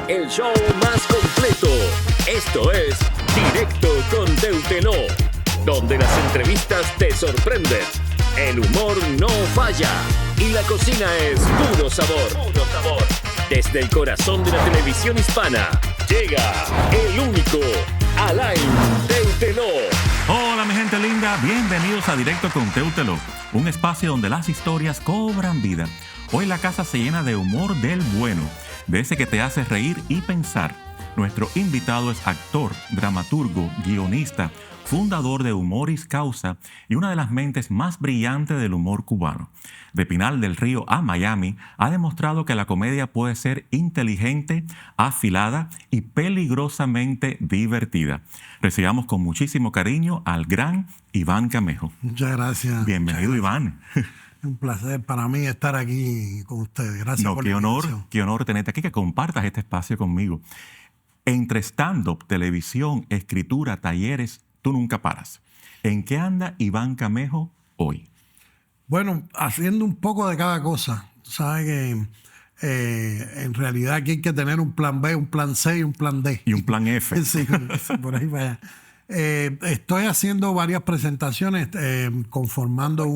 el show más completo. Esto es Directo con Deutenó, donde las entrevistas te sorprenden, el humor no falla y la cocina es puro sabor. Puro sabor. Desde el corazón de la televisión hispana, llega el único Alain Deutenó. Hola mi gente linda, bienvenidos a Directo con Deutenó, un espacio donde las historias cobran vida. Hoy la casa se llena de humor del bueno, de ese que te hace reír y pensar. Nuestro invitado es actor, dramaturgo, guionista, fundador de Humoris Causa y una de las mentes más brillantes del humor cubano. De Pinar del Río a Miami, ha demostrado que la comedia puede ser inteligente, afilada y peligrosamente divertida. Recibamos con muchísimo cariño al gran Iván Camejo. Muchas gracias. Bienvenido, Iván. Un placer para mí estar aquí con ustedes. Gracias por la invitación. Qué honor tenerte aquí, que compartas este espacio conmigo. Entre stand-up, televisión, escritura, talleres, tú nunca paras. ¿En qué anda Iván Camejo hoy? Bueno, haciendo un poco de cada cosa. Sabes que en realidad aquí hay que tener un plan B, un plan C y un plan D. Y un plan F. Sí, por ahí vaya. Estoy haciendo varias presentaciones, conformando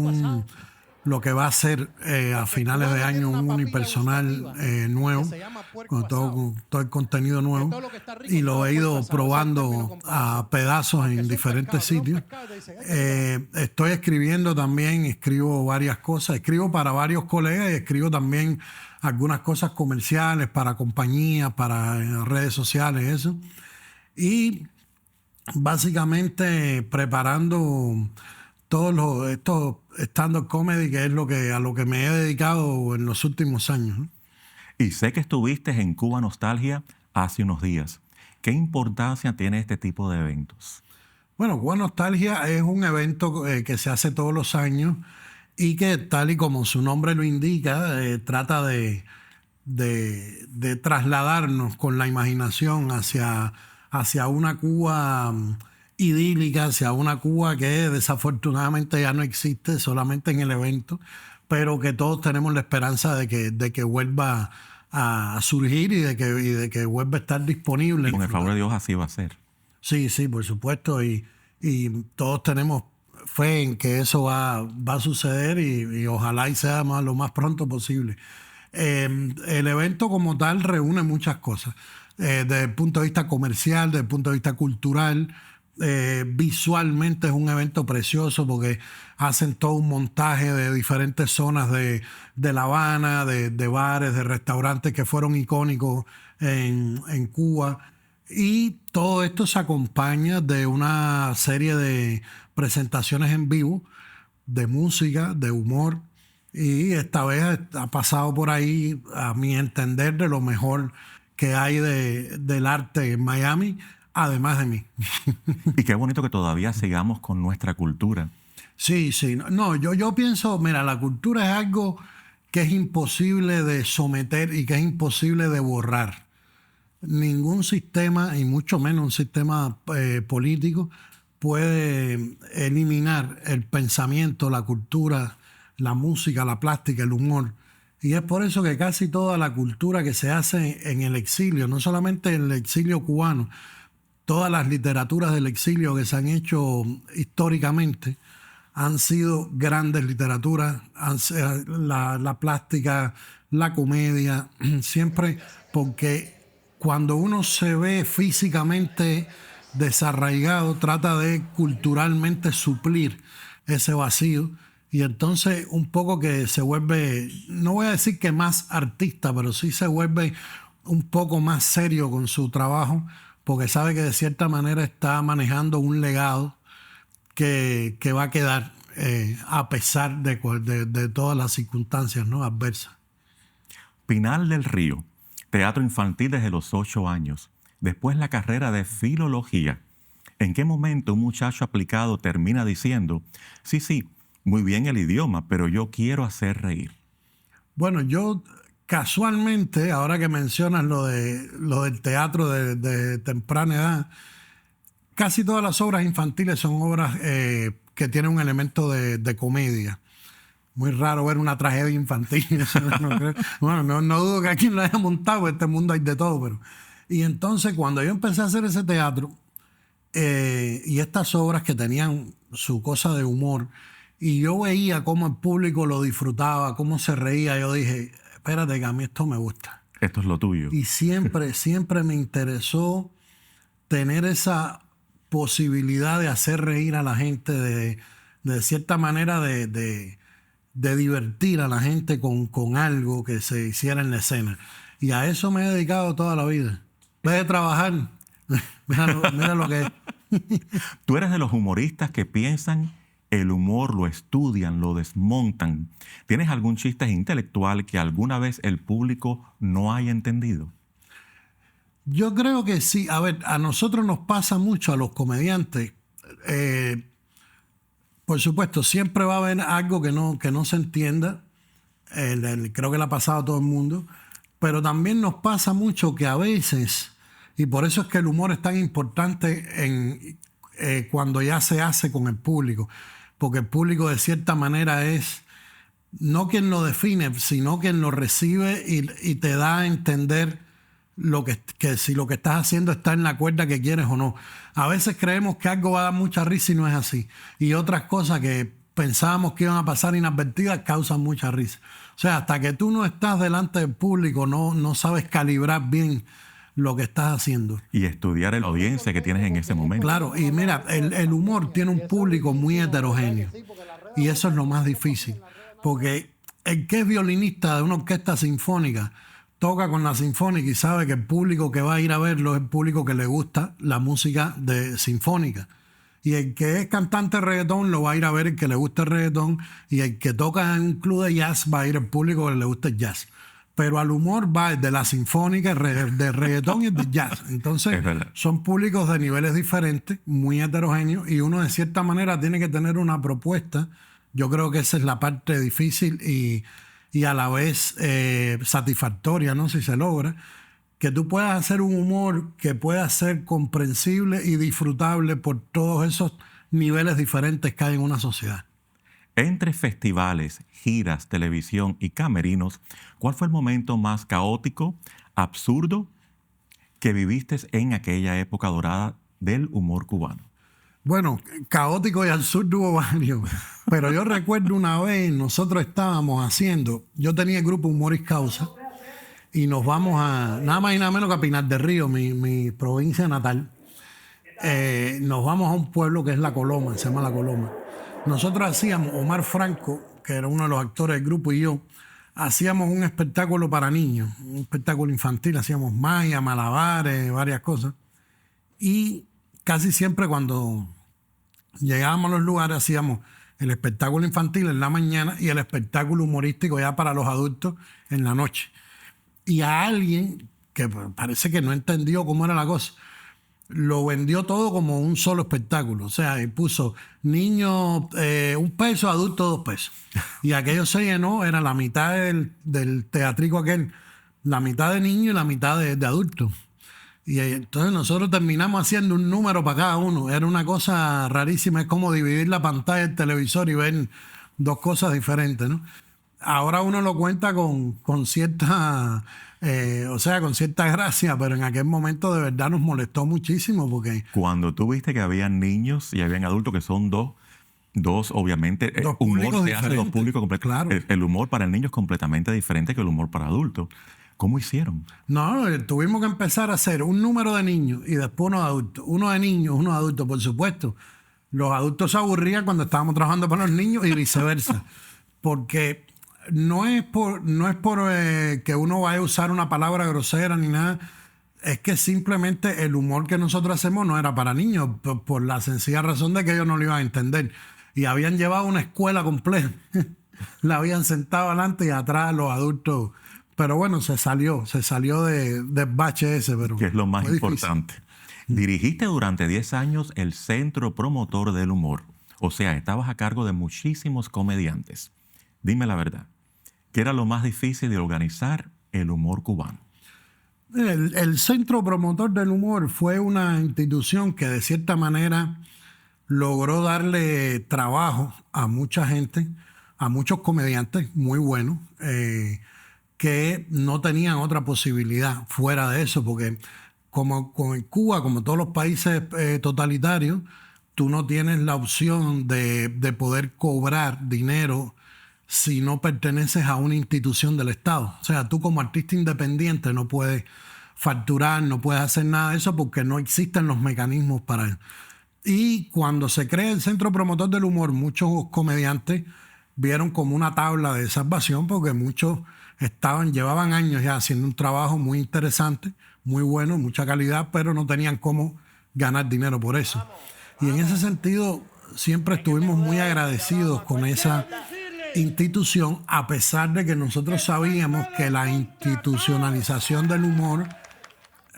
lo que va a ser a finales de año un unipersonal nuevo, con todo el contenido nuevo, y lo he ido probando a pedazos en diferentes sitios. Estoy escribiendo también, escribo varias cosas, escribo para varios colegas y escribo también algunas cosas comerciales para compañías, para redes sociales, eso. Y básicamente preparando todos estos stand-up comedy, que es a lo que me he dedicado en los últimos años, ¿no? Y sé que estuviste en Cuba Nostalgia hace unos días. ¿Qué importancia tiene este tipo de eventos? Bueno, Cuba Nostalgia es un evento que se hace todos los años y que, tal y como su nombre lo indica, trata de trasladarnos con la imaginación hacia una Cuba idílica, hacia una Cuba que desafortunadamente ya no existe, solamente en el evento, pero que todos tenemos la esperanza de que vuelva a surgir y de que vuelva a estar disponible. Con el favor de Dios así va a ser. Sí, por supuesto, y todos tenemos fe en que eso va a suceder y ojalá y sea lo más pronto posible. El evento como tal reúne muchas cosas, desde el punto de vista comercial, desde el punto de vista cultural. Visualmente es un evento precioso porque hacen todo un montaje de diferentes zonas de La Habana, de bares, de restaurantes que fueron icónicos en Cuba, y todo esto se acompaña de una serie de presentaciones en vivo de música, de humor, y esta vez ha pasado por ahí, a mi entender, de lo mejor que hay del arte en Miami, además de mí. Y qué bonito que todavía sigamos con nuestra cultura. Sí. No, yo pienso, mira, la cultura es algo que es imposible de someter y que es imposible de borrar. Ningún sistema, y mucho menos un sistema político, puede eliminar el pensamiento, la cultura, la música, la plástica, el humor. Y es por eso que casi toda la cultura que se hace en el exilio, no solamente en el exilio cubano, todas las literaturas del exilio que se han hecho históricamente han sido grandes literaturas, la plástica, la comedia, siempre, porque cuando uno se ve físicamente desarraigado, trata de culturalmente suplir ese vacío, y entonces un poco que se vuelve, no voy a decir que más artista, pero sí se vuelve un poco más serio con su trabajo, porque sabe que de cierta manera está manejando un legado que va a quedar a pesar de todas las circunstancias, ¿no?, adversas. Pinar del Río, teatro infantil desde los 8 años, después la carrera de filología. ¿En qué momento un muchacho aplicado termina diciendo, sí, muy bien el idioma, pero yo quiero hacer reír? Bueno, yo casualmente, ahora que mencionas lo del teatro de temprana edad, casi todas las obras infantiles son obras que tienen un elemento de comedia. muy raro ver una tragedia infantil. Bueno, no dudo que a quien lo haya montado, en este mundo hay de todo. Pero... Y entonces cuando yo empecé a hacer ese teatro, y estas obras que tenían su cosa de humor, y yo veía cómo el público lo disfrutaba, cómo se reía, yo dije, espérate que a mí esto me gusta. Esto es lo tuyo. Y siempre me interesó tener esa posibilidad de hacer reír a la gente, de cierta manera de divertir a la gente con algo que se hiciera en la escena. Y a eso me he dedicado toda la vida. En vez de trabajar, mira lo que es. Tú eres de los humoristas que piensan el humor, lo estudian, lo desmontan. ¿Tienes algún chiste intelectual que alguna vez el público no haya entendido? Yo creo que sí. A ver, a nosotros nos pasa mucho, a los comediantes. Por supuesto, siempre va a haber algo que no se entienda. Creo que le ha pasado a todo el mundo. Pero también nos pasa mucho que a veces, y por eso es que el humor es tan importante cuando ya se hace con el público, porque el público de cierta manera es no quien lo define, sino quien lo recibe y te da a entender que si lo que estás haciendo está en la cuerda que quieres o no. A veces creemos que algo va a dar mucha risa y no es así. Y otras cosas que pensábamos que iban a pasar inadvertidas causan mucha risa. O sea, hasta que tú no estás delante del público, no sabes calibrar bien lo que estás haciendo. Y estudiar la audiencia que tienes en ese momento. Claro, y mira, el humor tiene un público muy heterogéneo. Y eso es lo más difícil. Porque el que es violinista de una orquesta sinfónica toca con la sinfónica y sabe que el público que va a ir a verlo es el público que le gusta la música sinfónica. Y el que es cantante de reggaetón lo va a ir a ver el que le gusta el reggaetón, y el que toca en un club de jazz va a ir el público que le gusta el jazz. Pero al humor va el de la sinfónica, de reggaetón y el de jazz. Entonces son públicos de niveles diferentes, muy heterogéneos, y uno de cierta manera tiene que tener una propuesta. Yo creo que esa es la parte difícil y a la vez satisfactoria, ¿no? Si se logra, que tú puedas hacer un humor que pueda ser comprensible y disfrutable por todos esos niveles diferentes que hay en una sociedad. Entre festivales, giras, televisión y camerinos, ¿cuál fue el momento más caótico, absurdo que viviste en aquella época dorada del humor cubano? Bueno, caótico y absurdo hubo varios, pero yo recuerdo una vez nosotros estábamos haciendo, yo tenía el grupo Humoris Causa, y nos vamos a, nada más y nada menos que a Pinar del Río, mi provincia natal. Nos vamos a un pueblo que es La Coloma, se llama La Coloma. Nosotros hacíamos, Omar Franco, que era uno de los actores del grupo, y yo, hacíamos un espectáculo para niños, un espectáculo infantil, hacíamos magia, malabares, varias cosas. Y casi siempre cuando llegábamos a los lugares hacíamos el espectáculo infantil en la mañana y el espectáculo humorístico ya para los adultos en la noche. Y a alguien que parece que no entendió cómo era la cosa, lo vendió todo como un solo espectáculo. O sea, y puso niño $1, adulto $2. Y aquello se llenó, era la mitad del teatrico aquel, la mitad de niño y la mitad de adulto. Y entonces nosotros terminamos haciendo un número para cada uno. Era una cosa rarísima, es como dividir la pantalla del televisor y ver dos cosas diferentes, ¿no? Ahora uno lo cuenta con cierta, con cierta gracia, pero en aquel momento de verdad nos molestó muchísimo porque... Cuando tú viste que habían niños y habían adultos, que son dos obviamente, dos humor se hace dos públicos completos. Claro. El humor para el niño es completamente diferente que el humor para adultos. ¿Cómo hicieron? No, tuvimos que empezar a hacer un número de niños y después uno de adultos. Uno de niños, uno de adultos, por supuesto. Los adultos se aburrían cuando estábamos trabajando para los niños y viceversa. Porque... No es por que uno vaya a usar una palabra grosera ni nada. Es que simplemente el humor que nosotros hacemos no era para niños, por la sencilla razón de que ellos no lo iban a entender. Y habían llevado una escuela completa. La habían sentado adelante y atrás los adultos. Pero bueno, se salió del bache ese. Pero que es lo más importante. Dirigiste durante 10 años el Centro Promotor del Humor. O sea, estabas a cargo de muchísimos comediantes. Dime la verdad. ¿Qué era lo más difícil de organizar el humor cubano? El Centro Promotor del Humor fue una institución que de cierta manera logró darle trabajo a mucha gente, a muchos comediantes muy buenos que no tenían otra posibilidad fuera de eso, porque como en Cuba, como todos los países totalitarios, tú no tienes la opción de poder cobrar dinero si no perteneces a una institución del Estado. O sea, tú como artista independiente no puedes facturar, no puedes hacer nada de eso porque no existen los mecanismos para eso. Y cuando se crea el Centro Promotor del Humor, muchos comediantes vieron como una tabla de salvación porque muchos llevaban años ya haciendo un trabajo muy interesante, muy bueno, mucha calidad, pero no tenían cómo ganar dinero por eso. Y en ese sentido siempre estuvimos muy agradecidos con esa institución, a pesar de que nosotros sabíamos que la institucionalización del humor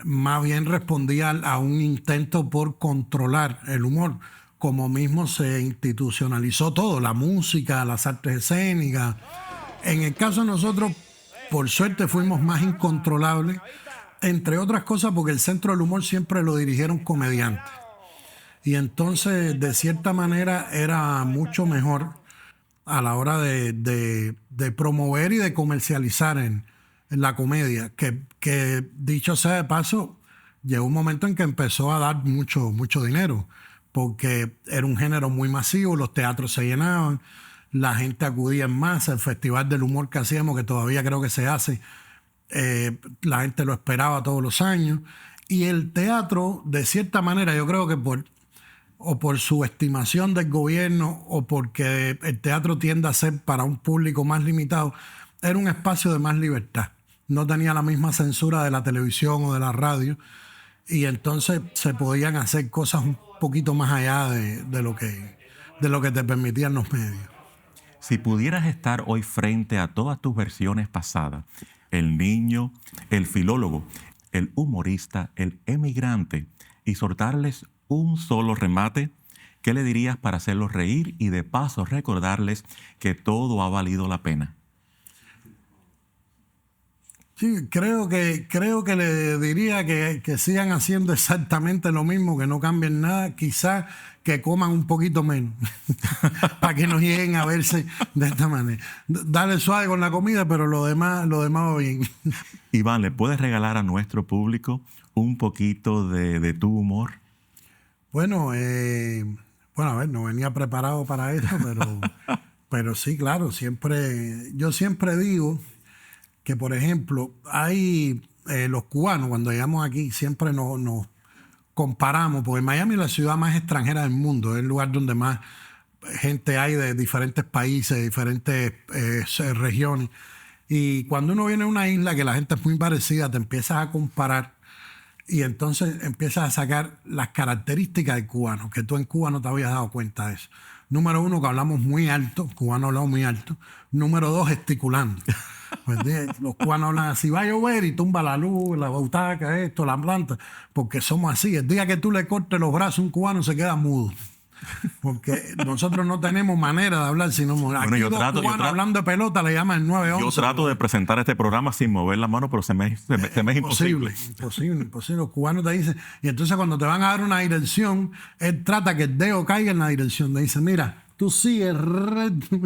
más bien respondía a un intento por controlar el humor, como mismo se institucionalizó todo, la música, las artes escénicas. En el caso de nosotros, por suerte fuimos más incontrolables, entre otras cosas porque el Centro del Humor siempre lo dirigieron comediantes. Y entonces, de cierta manera, era mucho mejor a la hora de promover y de comercializar en la comedia, que dicho sea de paso, llegó un momento en que empezó a dar mucho dinero, porque era un género muy masivo, los teatros se llenaban, la gente acudía en masa, el Festival del Humor que hacíamos, que todavía creo que se hace, la gente lo esperaba todos los años, y el teatro, de cierta manera, yo creo que por su estimación del gobierno o porque el teatro tiende a ser para un público más limitado, era un espacio de más libertad. No tenía la misma censura de la televisión o de la radio, y entonces se podían hacer cosas un poquito más allá de lo que te permitían los medios. Si pudieras estar hoy frente a todas tus versiones pasadas, el niño, el filólogo, el humorista, el emigrante, y soltarles un solo remate, ¿qué le dirías para hacerlos reír y de paso recordarles que todo ha valido la pena? Sí, creo que le diría que sigan haciendo exactamente lo mismo, que no cambien nada, quizás que coman un poquito menos, para que no lleguen a verse de esta manera. Dale suave con la comida, pero lo demás va bien. Iván, ¿le puedes regalar a nuestro público un poquito de tu humor? Bueno, a ver, no venía preparado para eso, pero sí, claro, yo siempre digo que, por ejemplo, hay los cubanos, cuando llegamos aquí, siempre nos comparamos, porque Miami es la ciudad más extranjera del mundo, es el lugar donde más gente hay de diferentes países, de diferentes regiones. Y cuando uno viene a una isla que la gente es muy parecida, te empiezas a comparar y entonces empiezas a sacar las características del cubano, que tú en Cuba no te habías dado cuenta de eso. Número uno, que hablamos muy alto, cubanos hablamos muy alto. Número dos, gesticulando. Pues, los cubanos hablan así, va a llover y tumba la luz, la butaca, esto, la planta, porque somos así. El día que tú le cortes los brazos a un cubano se queda mudo. Porque nosotros no tenemos manera de hablar, sino aquí yo trato, hablando de pelota le llaman el 911. Yo trato de presentar este programa sin mover la mano, pero se me es imposible. Imposible. Los cubanos te dicen, y entonces cuando te van a dar una dirección, él trata que el dedo caiga en la dirección. Te dice, mira, tú sigues recto.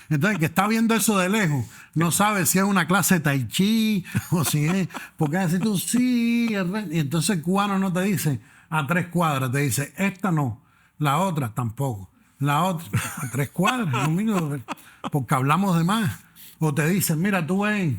Entonces, que está viendo eso de lejos, no sabe si es una clase de tai chi o si es, porque así tú sigues recto. Y entonces el cubano no te dice a 3 cuadras, te dice, esta no. La otra tampoco. La otra, a 3 cuadras, un minuto, porque hablamos de más. O te dicen, mira, tú ves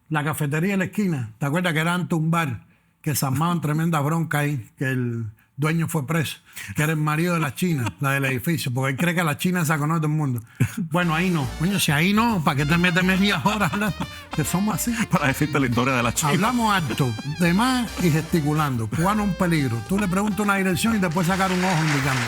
la cafetería en la esquina. ¿Te acuerdas que era ante un bar? Que se armaban tremenda bronca ahí, que el dueño fue preso, que era el marido de la china, la del edificio, porque él cree que la china se conoce todo el mundo. Bueno, ahí no. Coño, si ahí no, ¿para qué te metes media hora hablando? Que somos así. Para decirte la historia de la china. Hablamos alto, de más y gesticulando. Cubano un peligro. Tú le preguntas una dirección y te puedes sacar un ojo indicando.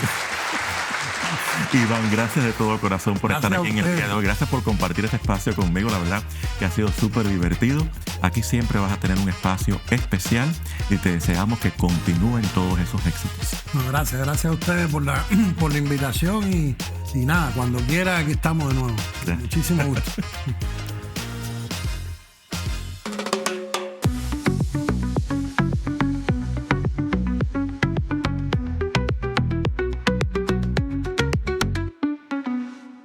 Iván, gracias de todo corazón por estar aquí en el día de hoy. Gracias por compartir este espacio conmigo. La verdad que ha sido súper divertido. Aquí siempre vas a tener un espacio especial y te deseamos que continúen todos esos éxitos. No, gracias a ustedes por la invitación y nada, cuando quiera aquí estamos de nuevo. Gracias. Muchísimo gusto.